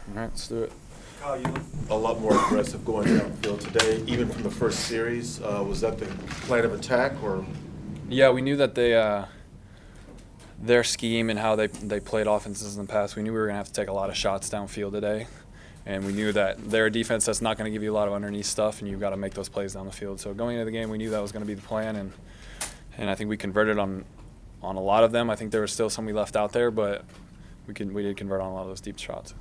All right, let's do it. Kyle, you look a lot more aggressive going downfield today, even from the first series. Was that the plan of attack, or? Yeah, we knew that their scheme and how they played offenses in the past, we knew we were going to have to take a lot of shots downfield today. And we knew that they're a defense that's not going to give you a lot of underneath stuff, and you've got to make those plays down the field. So going into the game, we knew that was going to be the plan, and I think we converted on a lot of them. I think there was still some we left out there, but we did convert on a lot of those deep shots.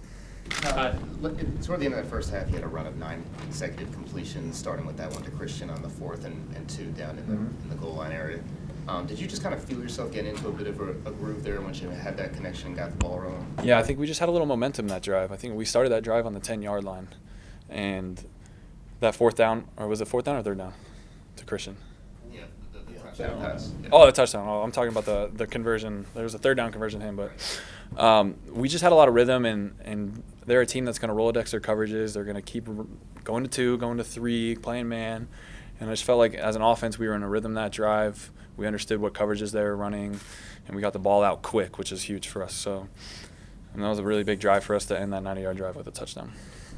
Toward the end of that first half, you had a run of 9 consecutive completions, starting with that one to Christian on the 4th and 2 down in the goal line area. Did you just kind of feel yourself getting into a bit of a groove there once you had that connection and got the ball rolling? Yeah, I think we just had a little momentum that drive. I think we started that drive on the 10-yard line, and that 4th down, or was it 4th down or 3rd down to Christian? Yeah, the touchdown pass. Yeah. Oh, the touchdown. Oh, I'm talking about the conversion. There was a 3rd down conversion to him, but we just had a lot of rhythm, and they're a team that's going to Rolodex their coverages. They're going to keep going to 2, going to 3, playing man. And I just felt like as an offense we were in a rhythm that drive. We understood what coverages they were running, and we got the ball out quick, which is huge for us. So, and that was a really big drive for us to end that 90-yard drive with a touchdown.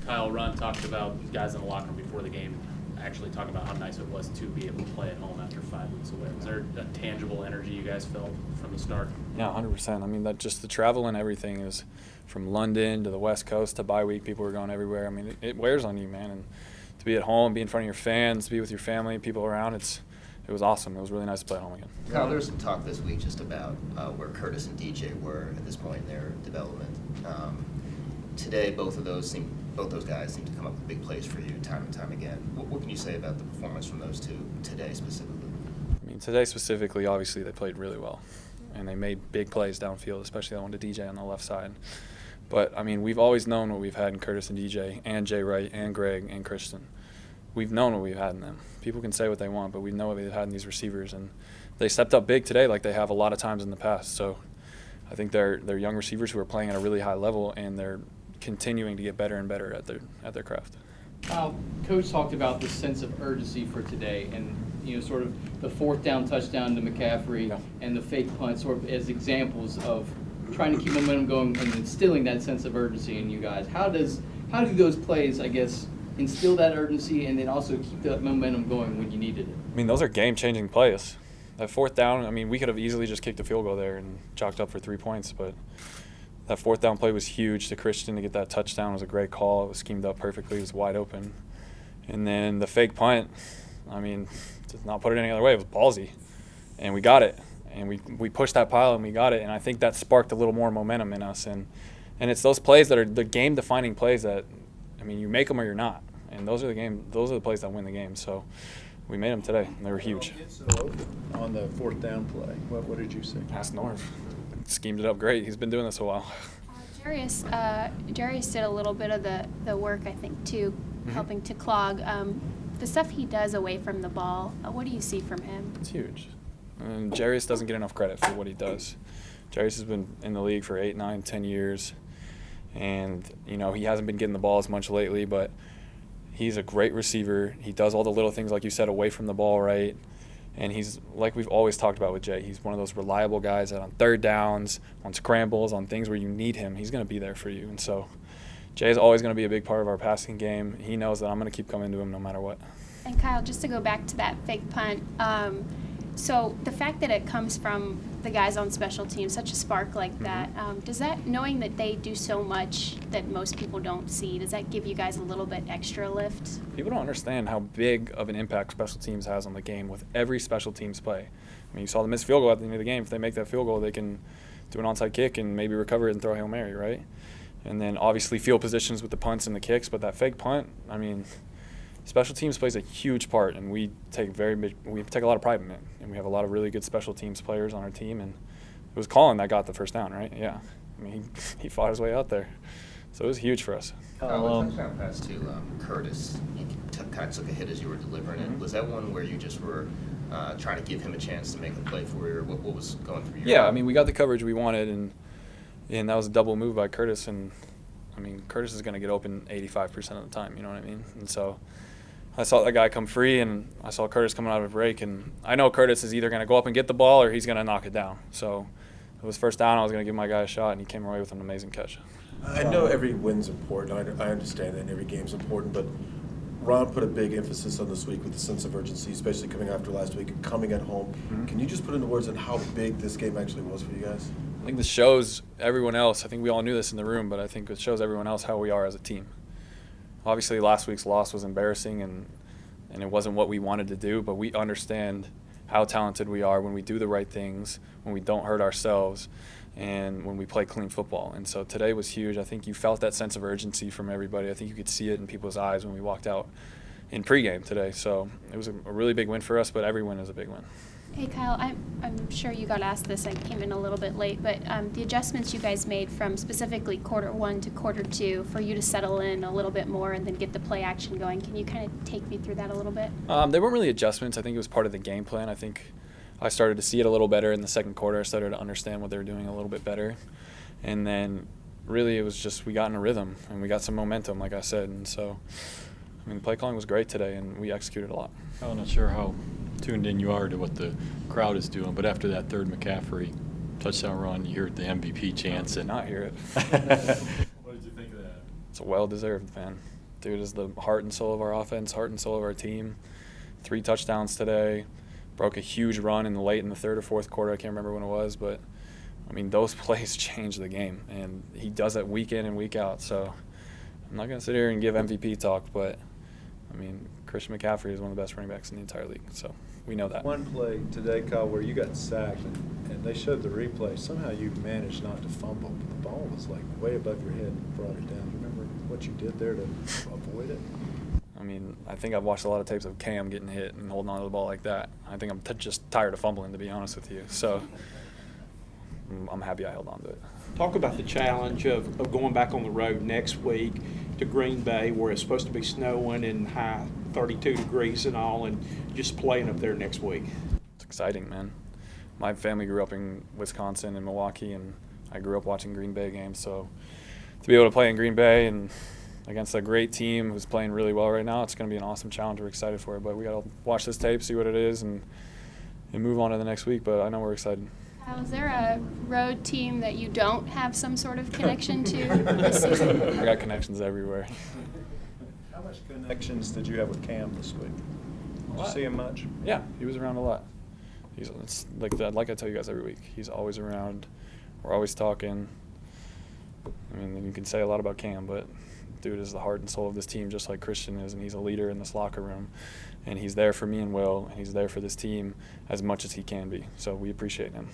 Kyle, Ron talked about guys in the locker room before the game actually talking about how nice it was to be able to play at home after 5 weeks away. Was there a tangible energy you guys felt from the start? Yeah, 100%. I mean, that just the travel and everything is from London to the West Coast to bye week. People were going everywhere. I mean, it wears on you, man. And to be at home, be in front of your fans, be with your family, people around, it was awesome. It was really nice to play at home again. Kyle, there was some talk this week just about where Curtis and DJ were at this point in their development. Today, both those guys seem to come up with big plays for you time and time again. What can you say about the performance from those two today specifically? I mean, today specifically, obviously they played really well, and they made big plays downfield, especially that one to DJ on the left side. But, I mean, we've always known what we've had in Curtis and DJ and Jay Wright and Greg and Christian. We've known what we've had in them. People can say what they want, but we know what we've had in these receivers, and they stepped up big today like they have a lot of times in the past. So I think they're young receivers who are playing at a really high level, and they're continuing to get better and better at their craft. Coach talked about the sense of urgency for today, and sort of the 4th down touchdown to McCaffrey and the fake punt, sort of as examples of trying to keep momentum going and instilling that sense of urgency in you guys. How do those plays, I guess, instill that urgency and then also keep that momentum going when you needed it? I mean, those are game-changing plays. That 4th down, I mean, we could have easily just kicked a field goal there and chalked up for 3 points, but that 4th down play was huge to Christian to get that touchdown. It was a great call. It was schemed up perfectly. It was wide open. And then the fake punt, I mean, to not put it any other way, it was ballsy. And we got it. And we pushed that pile and we got it. And I think that sparked a little more momentum in us. And it's those plays that are the game-defining plays that, I mean, you make them or you're not. And those are the plays that win the game. So we made them today, and they were huge. On the 4th down play, what did you see? Ask Norv. Schemed it up great. He's been doing this a while. Jarius did a little bit of the work, I think, too, helping to clog. The stuff he does away from the ball, what do you see from him? It's huge. And Jarius doesn't get enough credit for what he does. Jarius has been in the league for 8, 9, 10 years. And, he hasn't been getting the ball as much lately, but he's a great receiver. He does all the little things, like you said, away from the ball, right? And he's, like we've always talked about with Jay, he's one of those reliable guys that on 3rd downs, on scrambles, on things where you need him, he's going to be there for you. And so Jay's always going to be a big part of our passing game. He knows that I'm going to keep coming to him no matter what. And Kyle, just to go back to that fake punt, so the fact that it comes from the guys on special teams, such a spark like that, does that, knowing that they do so much that most people don't see, does that give you guys a little bit extra lift? People don't understand how big of an impact special teams has on the game with every special teams play. I mean, you saw the missed field goal at the end of the game. If they make that field goal, they can do an onside kick and maybe recover it and throw a Hail Mary, right? And then obviously field positions with the punts and the kicks, but that fake punt, I mean, special teams plays a huge part, and we take a lot of pride in it. And we have a lot of really good special teams players on our team, and it was Colin that got the 1st down, right? Yeah. I mean, he fought his way out there. So it was huge for us. The touchdown pass to Curtis, you kind of took a hit as you were delivering it. Was that one where you just were trying to give him a chance to make a play for you, or what was going through your mind? I mean, we got the coverage we wanted, and that was a double move by Curtis. And, I mean, Curtis is going to get open 85% of the time, you know what I mean? And so I saw that guy come free, and I saw Curtis coming out of a break, and I know Curtis is either going to go up and get the ball or he's going to knock it down. So it was 1st down. I was going to give my guy a shot, and he came away with an amazing catch. I know every win's important. I understand that, and every game's important, but Ron put a big emphasis on this week with the sense of urgency, especially coming after last week and coming at home. Mhm. Can you just put into words on how big this game actually was for you guys? I think this shows everyone else. I think we all knew this in the room, but I think it shows everyone else how we are as a team. Obviously, last week's loss was embarrassing, and it wasn't what we wanted to do, but we understand how talented we are when we do the right things, when we don't hurt ourselves, and when we play clean football. And so today was huge. I think you felt that sense of urgency from everybody. I think you could see it in people's eyes when we walked out in pregame today. So it was a really big win for us, but every win is a big win. Hey, Kyle, I'm sure you got asked this. I came in a little bit late, but the adjustments you guys made from specifically quarter 1 to quarter 2 for you to settle in a little bit more and then get the play action going. Can you kind of take me through that a little bit? They weren't really adjustments. I think it was part of the game plan. I think I started to see it a little better in the second quarter. I started to understand what they were doing a little bit better. And then really it was just we got in a rhythm and we got some momentum, like I said. And so, I mean, play calling was great today and we executed a lot. I'm not sure how tuned in you are to what the crowd is doing, but after that third McCaffrey touchdown run, you heard the MVP chants. I did not hear it. What did you think of that? It's well-deserved, man. Dude is the heart and soul of our offense, heart and soul of our team. 3 touchdowns today. Broke a huge run in the third or fourth quarter. I can't remember when it was, but, I mean, those plays changed the game, and he does it week in and week out. So I'm not going to sit here and give MVP talk, but, I mean, Christian McCaffrey is one of the best running backs in the entire league, so we know that. One play today, Kyle, where you got sacked, and they showed the replay. Somehow you managed not to fumble, but the ball was like way above your head and brought it down. Do you remember what you did there to avoid it? I mean, I think I've watched a lot of tapes of Cam getting hit and holding on to the ball like that. I think I'm just tired of fumbling, to be honest with you. So I'm happy I held on to it. Talk about the challenge of going back on the road next week to Green Bay, where it's supposed to be snowing and high 32 degrees and all, and just playing up there next week. It's exciting, man. My family grew up in Wisconsin and Milwaukee, and I grew up watching Green Bay games. So to be able to play in Green Bay and against a great team who's playing really well right now, it's going to be an awesome challenge. We're excited for it, but we got to watch this tape, see what it is, and move on to the next week. But I know we're excited. Is there a road team that you don't have some sort of connection to this season? I got connections everywhere. How much connections did you have with Cam this week? Did you see him much? Yeah, he was around a lot. It's like that. Like I tell you guys every week, he's always around. We're always talking. I mean, you can say a lot about Cam, but dude is the heart and soul of this team, just like Christian is, and he's a leader in this locker room. And he's there for me and Will, and he's there for this team as much as he can be. So we appreciate him.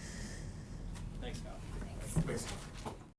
Thanks, Kyle. Thanks.